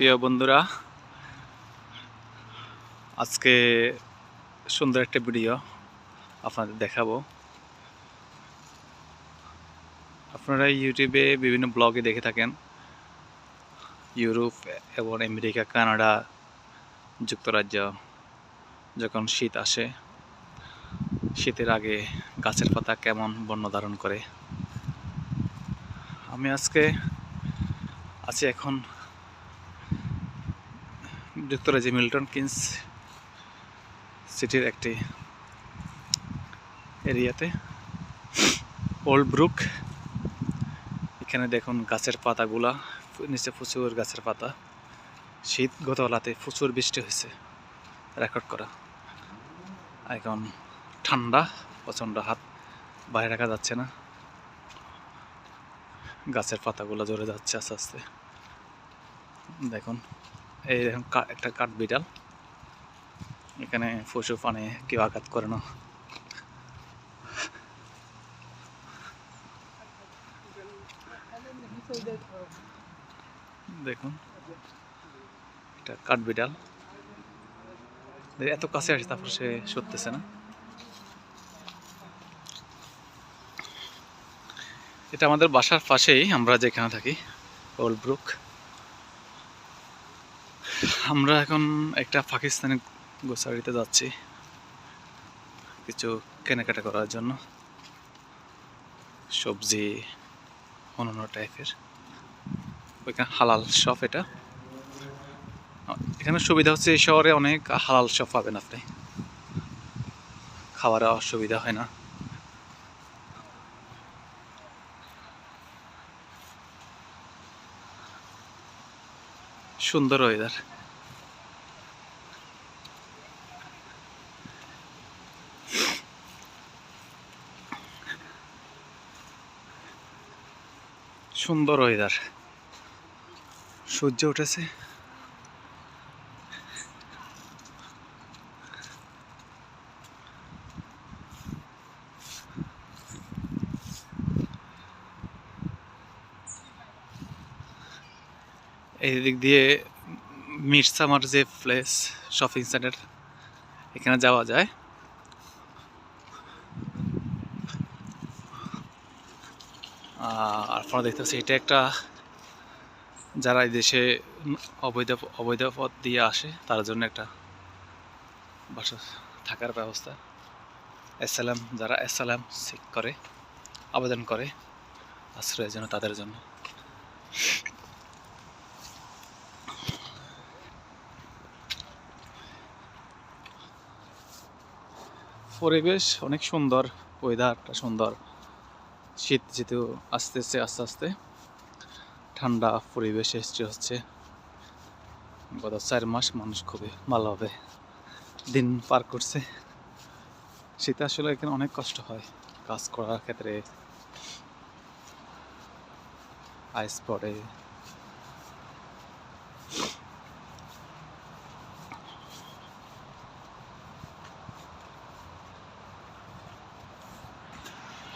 প্রিয় বন্ধুরা, আজকে সুন্দর একটা ভিডিও আপনাদের দেখাবো। আপনারা ইউটিউবে বিভিন্ন ব্লগে দেখে থাকেন ইউরোপ এবং আমেরিকা, কানাডা, যুক্তরাজ্য যখন শীত আসে, শীতের আগে গাছের পাতা কেমন বর্ণ ধারণ করে। আমি আজকে আছি এখন যুক্তরাজ্যে মিল্টন কিনস সিটির একটি এরিয়াতে, ওল্ড ব্রুক। এখানে দেখুন গাছের পাতাগুলা, নিচে প্রচুর গাছের পাতা। শীত গতকালতে প্রচুর বৃষ্টি হয়েছে, রেকর্ড করা। এখন ঠান্ডা প্রচণ্ড, হাত বাইরে রাখা যাচ্ছে না। গাছের পাতাগুলো ঝরে যাচ্ছে আস্তে আস্তে। দেখুন, এই দেখুন একটা কাঠ বিড়াল, এখানে পশু পানে কেউ আঘাত করে না। দেখুন এটা কাঠ বিড়াল, এত কাছে আসে তারপর সে সরতেছে না। এটা আমাদের বাসার পাশেই, আমরা যেখানে থাকি, ওল্ড ব্রুক। আমরা এখন একটা পাকিস্তানি গ্রোসারিতে যাচ্ছি কিছু কেনাকাটা করার জন্য, সবজি অন্যান্য টাইপের। ওইখানে হালাল শপ। এটা এখানে সুবিধা হচ্ছে, এই শহরে অনেক হালাল শপ পাবেন আপনি, খাবারের অসুবিধা হয় না। সুন্দর ওয়েদার। সুন্দর ওয়েদার, সূর্য উঠেছে। এই দিক দিয়ে মিরসামার যে প্লেস, শপিং সেন্টার, এখানে যাওয়া যায়। আর আপনারা দেখতে পাচ্ছি, এটা একটা, যারা এই দেশে অবৈধ পথ দিয়ে আসে তার জন্য একটা বাসা থাকার ব্যবস্থা। অ্যাসাইলাম, যারা অ্যাসাইলাম সিক করে, আবেদন করে আশ্রয়ের জন্য, তাদের জন্য। পরিবেশ অনেক সুন্দর, ওয়েদারটা সুন্দর। শীত যেহেতু আসতেছে, আস্তে আস্তে ঠান্ডা পরিবেশ সৃষ্টি হচ্ছে। গত 4 মাস মানুষ খুবই ভালোভাবে দিন পার করছে। শীতে আসলে এখানে অনেক কষ্ট হয় কাজ করার ক্ষেত্রে, আইস পড়ে।